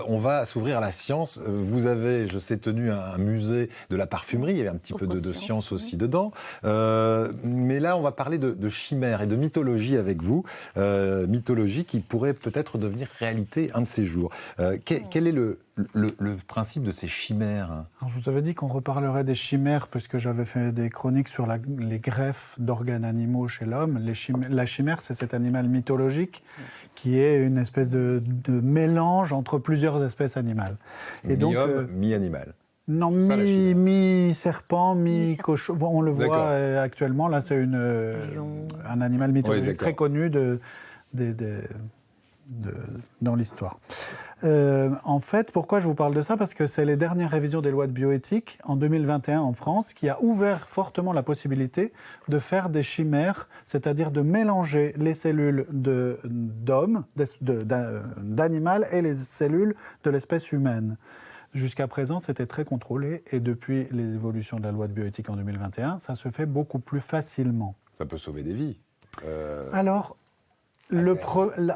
on va s'ouvrir à la science. Vous avez, je sais, tenu un musée de la parfumerie. Il y avait un petit peu de science aussi dedans. Mais là, on va parler de chimères et de mythologie avec vous. Mythologie qui pourrait peut-être devenir réalité un de ces jours. Quel est le principe de ces chimères? Alors, je vous avais dit qu'on reparlerait des chimères puisque j'avais fait des chroniques sur les greffes d'organes animaux chez l'homme. La chimère, c'est cet animal mythologique qui est une espèce de mélange entre plusieurs espèces animales. Et mi-homme, mi-animal. Non, mi-serpent, mi-cochon. On le voit actuellement. Là, c'est un animal mythologique très connu dans l'histoire. En fait, pourquoi je vous parle de ça? Parce que c'est les dernières révisions des lois de bioéthique en 2021 en France qui a ouvert fortement la possibilité de faire des chimères, c'est-à-dire de mélanger les cellules d'homme, d'animal et les cellules de l'espèce humaine. Jusqu'à présent, c'était très contrôlé et depuis l'évolution de la loi de bioéthique en 2021, ça se fait beaucoup plus facilement. Ça peut sauver des vies. Alors,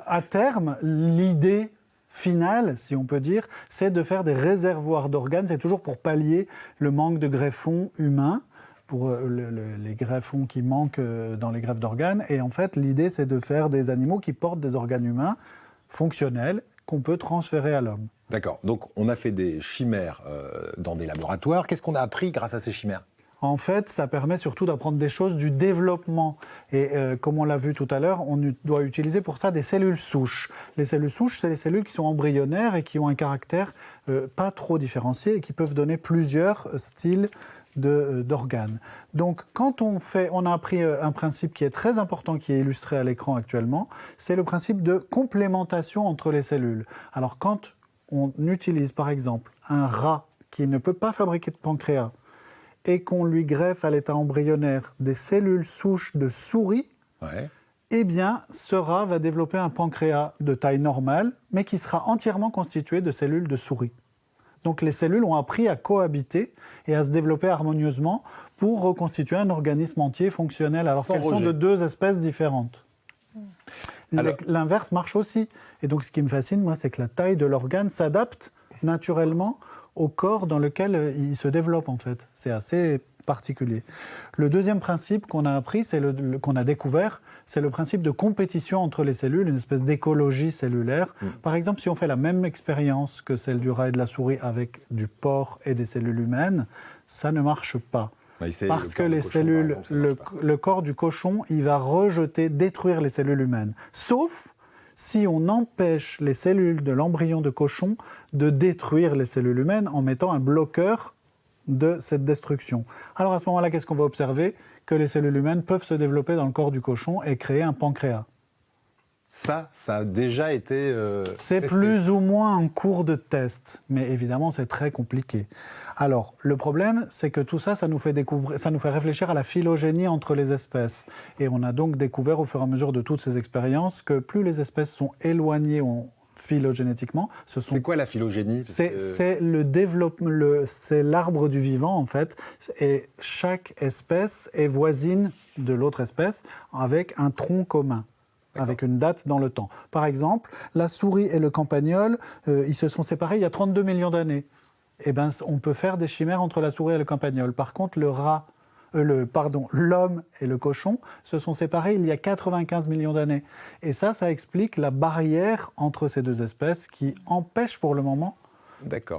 à terme, l'idée finale, si on peut dire, c'est de faire des réservoirs d'organes. C'est toujours pour pallier le manque de greffons humains, pour les greffons qui manquent dans les greffes d'organes. Et en fait, l'idée, c'est de faire des animaux qui portent des organes humains fonctionnels qu'on peut transférer à l'homme. D'accord. Donc, on a fait des chimères dans des laboratoires. Qu'est-ce qu'on a appris grâce à ces chimères ? En fait, ça permet surtout d'apprendre des choses du développement. Et comme on l'a vu tout à l'heure, on doit utiliser pour ça des cellules souches. Les cellules souches, c'est les cellules qui sont embryonnaires et qui ont un caractère pas trop différencié et qui peuvent donner plusieurs styles d'organes. Donc, quand on a appris un principe qui est très important, qui est illustré à l'écran actuellement, c'est le principe de complémentation entre les cellules. Alors, quand on utilise, par exemple, un rat qui ne peut pas fabriquer de pancréas, et qu'on lui greffe à l'état embryonnaire des cellules souches de souris, eh bien, ce rat va développer un pancréas de taille normale, mais qui sera entièrement constitué de cellules de souris. Donc les cellules ont appris à cohabiter et à se développer harmonieusement pour reconstituer un organisme entier fonctionnel, alors qu'elles sont de deux espèces différentes. L'inverse marche aussi. Et donc ce qui me fascine, moi, c'est que la taille de l'organe s'adapte naturellement au corps dans lequel il se développe, en fait. C'est assez particulier. Le deuxième principe qu'on a appris, qu'on a découvert, c'est le principe de compétition entre les cellules, une espèce d'écologie cellulaire. Par exemple, si on fait la même expérience que celle du rat et de la souris avec du porc et des cellules humaines, ça ne marche pas. Parce que les cellules, le corps du cochon, il va détruire les cellules humaines. Sauf si on empêche les cellules de l'embryon de cochon de détruire les cellules humaines en mettant un bloqueur de cette destruction. Alors à ce moment-là, qu'est-ce qu'on va observer? Que les cellules humaines peuvent se développer dans le corps du cochon et créer un pancréas. Ça a déjà été c'est testé. Plus ou moins en cours de test, mais évidemment c'est très compliqué. Alors le problème, c'est que tout ça, ça nous fait réfléchir à la phylogénie entre les espèces. Et on a donc découvert au fur et à mesure de toutes ces expériences que plus les espèces sont éloignées phylogénétiquement, C'est quoi la phylogénie? C'est le développement, c'est l'arbre du vivant en fait, et chaque espèce est voisine de l'autre espèce avec un tronc commun. Avec une date dans le temps. Par exemple, la souris et le campagnol, ils se sont séparés il y a 32 millions d'années. Eh ben, on peut faire des chimères entre la souris et le campagnol. Par contre, l'homme et le cochon se sont séparés il y a 95 millions d'années. Et ça explique la barrière entre ces deux espèces qui empêche pour le moment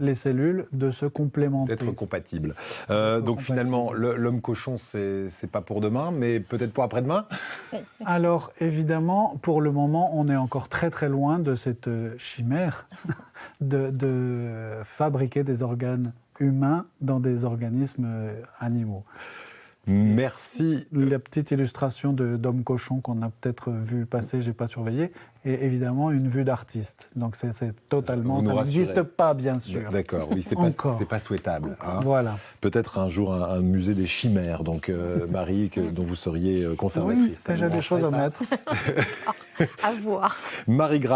les cellules de se complémenter. D'être compatibles. Donc finalement, l'homme-cochon, c'est pas pour demain, mais peut-être pour après-demain? Alors évidemment, pour le moment, on est encore très très loin de cette chimère de fabriquer des organes humains dans des organismes animaux. Merci. La petite illustration d'homme-cochon qu'on a peut-être vu passer, j'ai pas surveillé, et évidemment une vue d'artiste. Donc c'est totalement, ça n'existe pas bien sûr. D'accord, oui, c'est pas souhaitable. Hein. Voilà. Peut-être un jour un musée des chimères, donc Marie, dont vous seriez conservatrice. Oui, déjà des choses à mettre. À voir. Marie